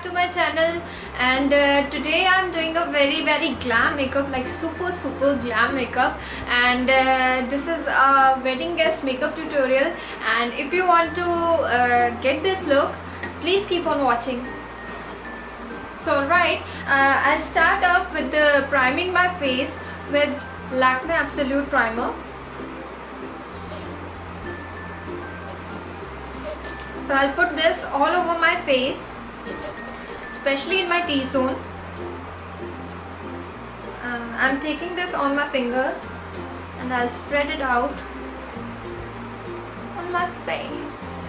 to my channel, and today I'm doing a very glam makeup, like super glam makeup, and this is a wedding guest makeup tutorial. And if you want to get this look, please keep on watching. So right, I'll start off with the priming my face with Lakme Absolute Primer. So I'll put this all over my face, especially in my T-zone. I'm taking this on my fingers and I'll spread it out on my face.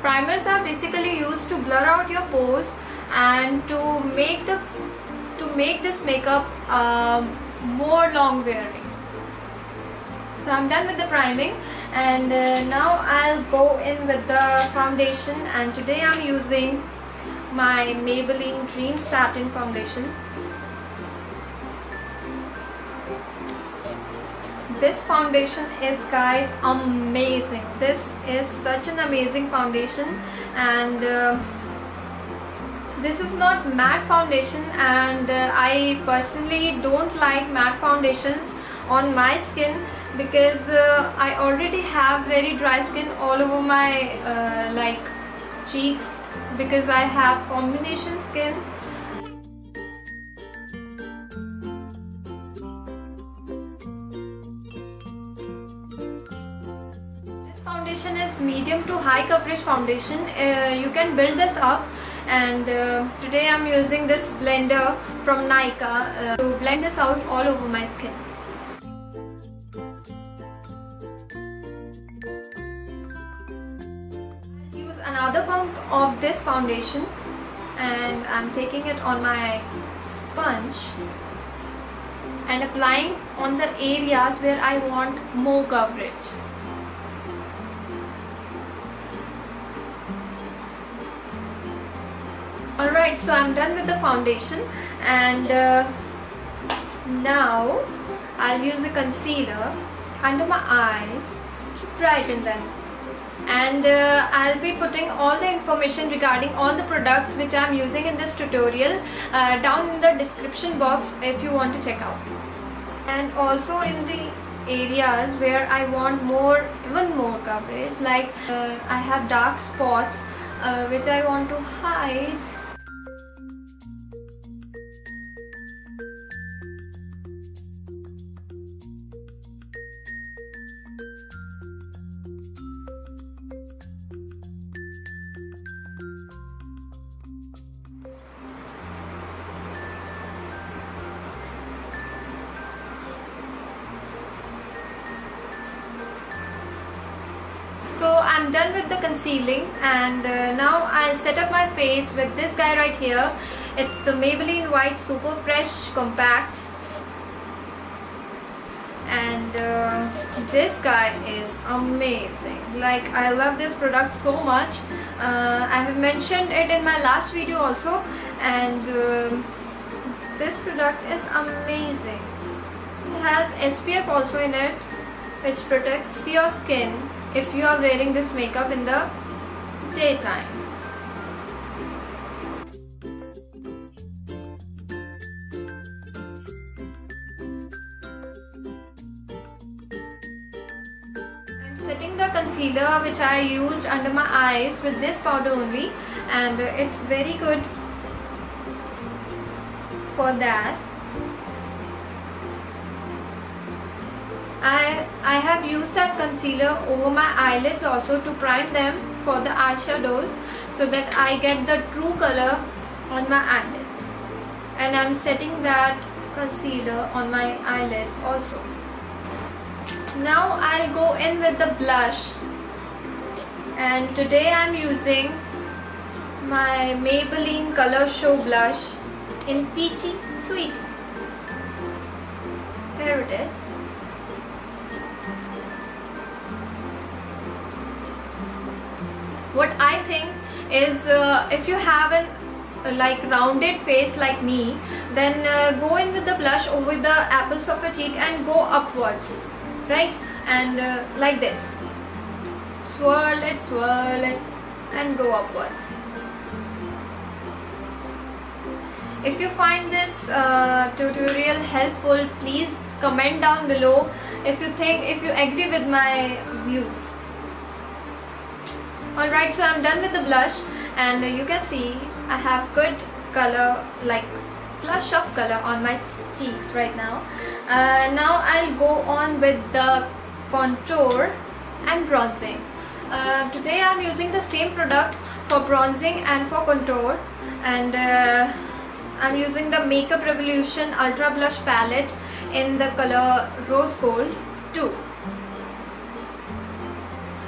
Primers are basically used to blur out your pores and to make this makeup more long wearing. So I'm done with the priming, and now I'll go in with the foundation, and today I'm using my Maybelline Dream Satin foundation. This foundation is, guys, amazing. This is such an amazing foundation, and this is not matte foundation, and I personally don't like matte foundations on my skin because I already have very dry skin all over my like cheeks, because I have combination skin. This foundation is medium to high coverage foundation. You can build this up, and today I'm using this blender from Nykaa to blend this out all over my skin. Another pump of this foundation, and I'm taking it on my sponge and applying on the areas where I want more coverage. Alright, so I'm done with the foundation, and now I'll use a concealer under my eyes to brighten them. And I'll be putting all the information regarding all the products which I'm using in this tutorial down in the description box if you want to check out. And also in the areas where I want even more coverage, like I have dark spots which I want to hide. So I'm done with the concealing, and now I'll set up my face with this guy right here. It's the Maybelline White SuperFresh Compact, and this guy is amazing. Like, I love this product so much. I have mentioned it in my last video also, and this product is amazing. It has SPF also in it, which protects your skin if you are wearing this makeup in the daytime. I'm setting the concealer which I used under my eyes with this powder only, and it's very good for that. I have used that concealer over my eyelids also to prime them for the eyeshadows, so that I get the true color on my eyelids. And I'm setting that concealer on my eyelids also. Now I'll go in with the blush, and today I'm using my Maybelline Color Show blush in Peachy Sweet. Here it is. What I think is, if you have an like rounded face like me, then go in with the blush over the apples of your cheek and go upwards, right? And like this, swirl it, and go upwards. If you find this tutorial helpful, please comment down below if you agree with my views. Alright, so I'm done with the blush, and you can see I have good color, like flush of color on my cheeks right now. Now I'll go on with the contour and bronzing. Today I'm using the same product for bronzing and for contour, and I'm using the Makeup Revolution Ultra Blush Palette in the color Rose Gold 2.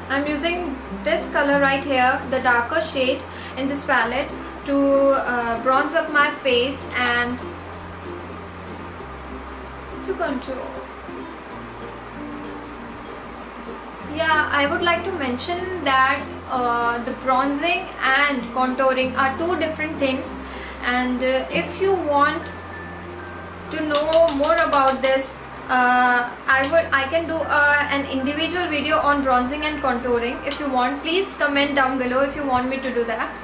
I'm using this color right here, the darker shade in this palette, to bronze up my face and to contour. Yeah, I would like to mention that the bronzing and contouring are two different things, and if you want to know more about this, I can do an individual video on bronzing and contouring. If you want, please comment down below if you want me to do that.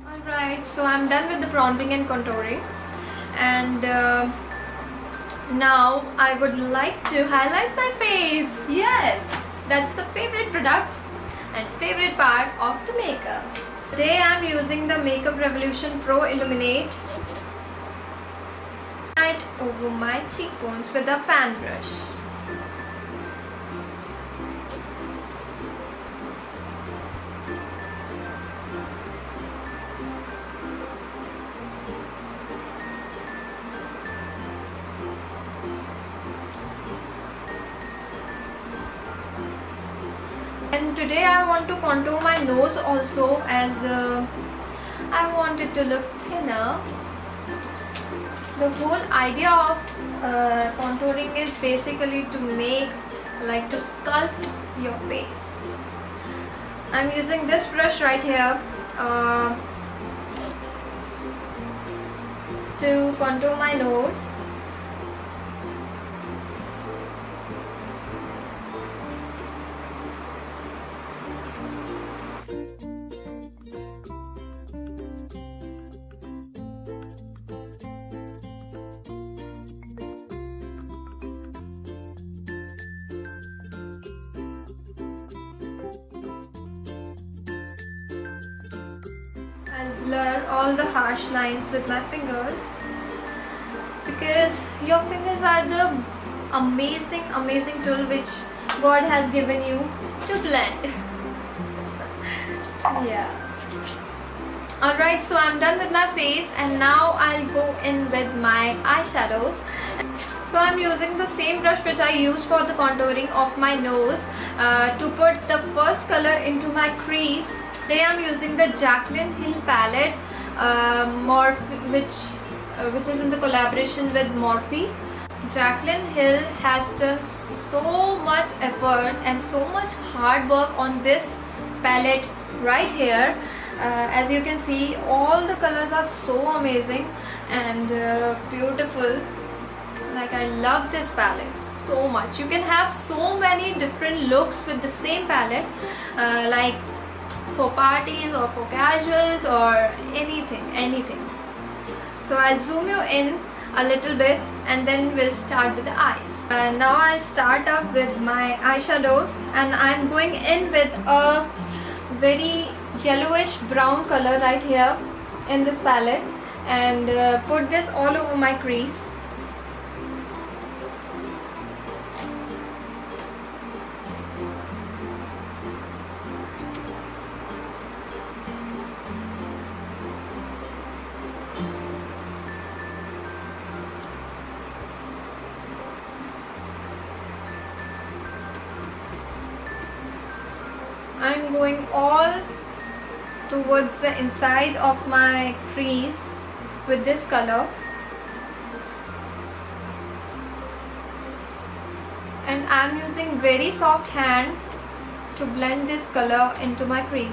Alright, so I'm done with the bronzing and contouring, and now I would like to highlight my face. Yes, that's the favorite product and favorite part of the makeup. Today I'm using the Makeup Revolution Pro Illuminate right over my cheekbones with a fan brush. And today I want to contour my nose also, as I want it to look thinner. The whole idea of contouring is basically to sculpt your face. I'm using this brush right here to contour my nose. I'll blur all the harsh lines with my fingers, because your fingers are the amazing tool which God has given you to blend. Yeah. Alright, so I'm done with my face, and now I'll go in with my eyeshadows. So I'm using the same brush which I used for the contouring of my nose to put the first color into my crease. Today I'm using the Jaycly Hill palette, Morphe, which is in the collaboration with Morphe. Jaycly Hill has done so much effort and so much hard work on this palette right here. As you can see, all the colors are so amazing and beautiful. Like, I love this palette so much. You can have so many different looks with the same palette, like for parties or for casuals or anything. So I'll zoom you in a little bit, and then we'll start with the eyes. Now I'll start up with my eyeshadows, and I'm going in with a very yellowish brown color right here in this palette, and put this all over my crease. I'm going all towards the inside of my crease with this color, and I'm using very soft hand to blend this color into my crease.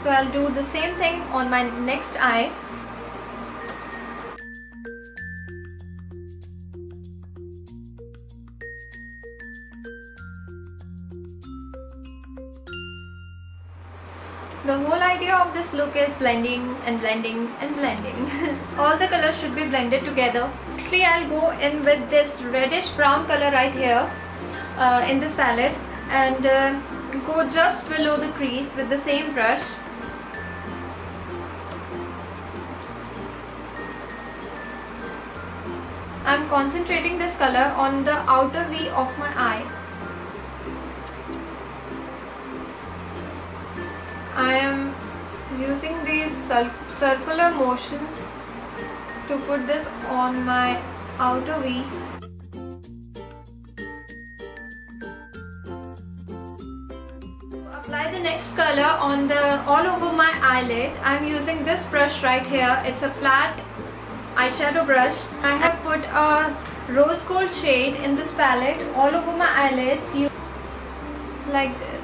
So I'll do the same thing on my next eye. The whole idea of this look is blending and blending and blending. All the colors should be blended together. Actually, I'll go in with this reddish brown color right here in this palette, and go just below the crease with the same brush. I'm concentrating this color on the outer V of my eye. I am using these circular motions to put this on my outer V. To apply the next color on all over my eyelid, I'm using this brush right here. It's a flat eyeshadow brush. I have put a rose gold shade in this palette all over my eyelids, like this.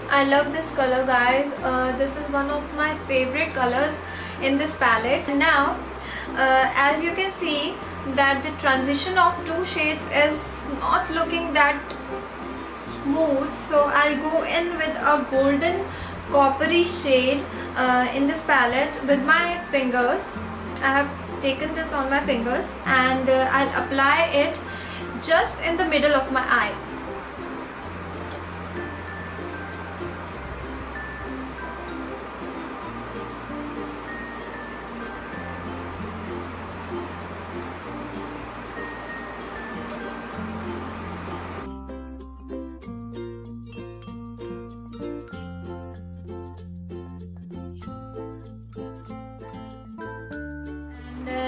I love this color, guys. This is one of my favorite colors in this palette. Now, as you can see that the transition of two shades is not looking that smooth, so I'll go in with a golden coppery shade in this palette with my fingers. I have taken this on my fingers, and I'll apply it just in the middle of my eye.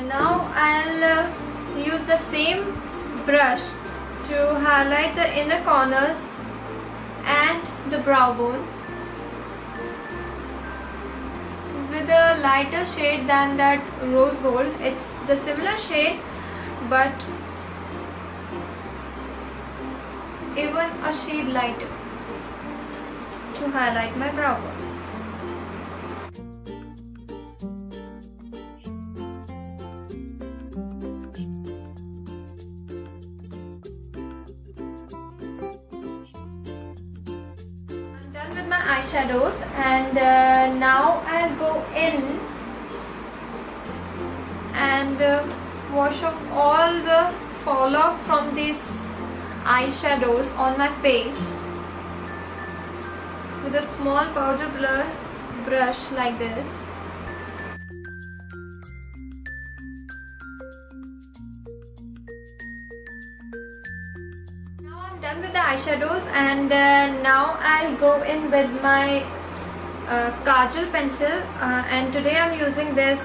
Now I'll use the same brush to highlight the inner corners and the brow bone with a lighter shade than that rose gold. It's the similar shade, but even a shade lighter to highlight my brow bone. With my eyeshadows, and now I'll go in and wash off all the fallout from these eyeshadows on my face with a small powder brush like this. Done with the eyeshadows, and now I'll go in with my Kajal pencil, and today I'm using this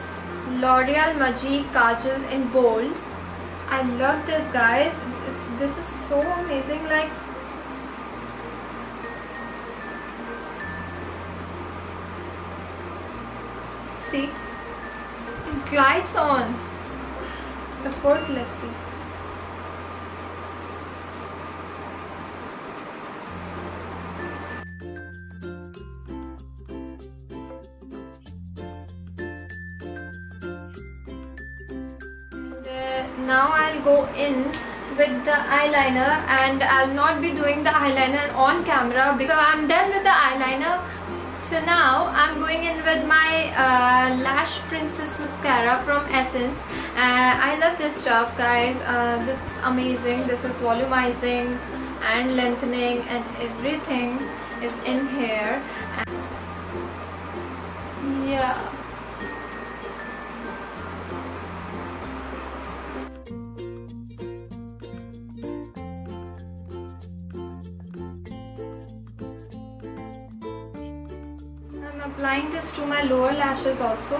Loreal Magique Kajal in bold. I love this, guys. This is so amazing. Like, see, it glides on effortlessly. Now I'll go in with the eyeliner, and I'll not be doing the eyeliner on camera because I'm done with the eyeliner. So now I'm going in with my Lash Princess Mascara from Essence. I love this stuff, guys. This is amazing. This is volumizing and lengthening, and everything is in here. Yeah. Applying this to my lower lashes also.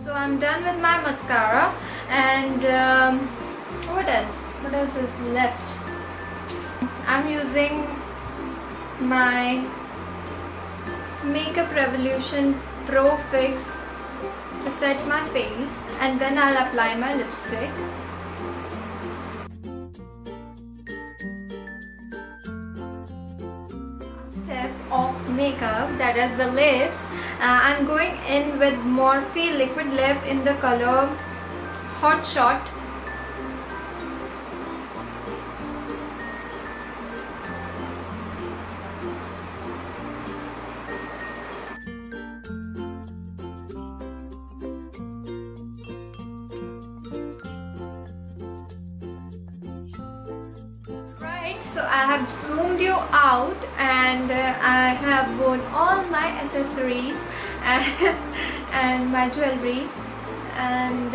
So I'm done with my mascara, and what else is left? I'm using my Makeup Revolution Pro Fix to set my face, and then I'll apply my lipstick. Of makeup, that is the lips. I'm going in with Morphe liquid lip in the color Hot Shot. guys, so I have zoomed you out and I have worn all my accessories and my jewelry, and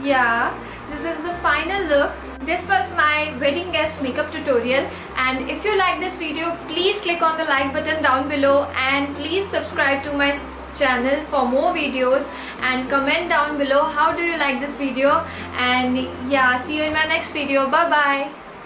yeah, this is the final look. This was my wedding guest makeup tutorial, and if you like this video, please click on the like button down below and please subscribe to my channel for more videos, and comment down below how do you like this video. And yeah, see you in my next video. Bye bye.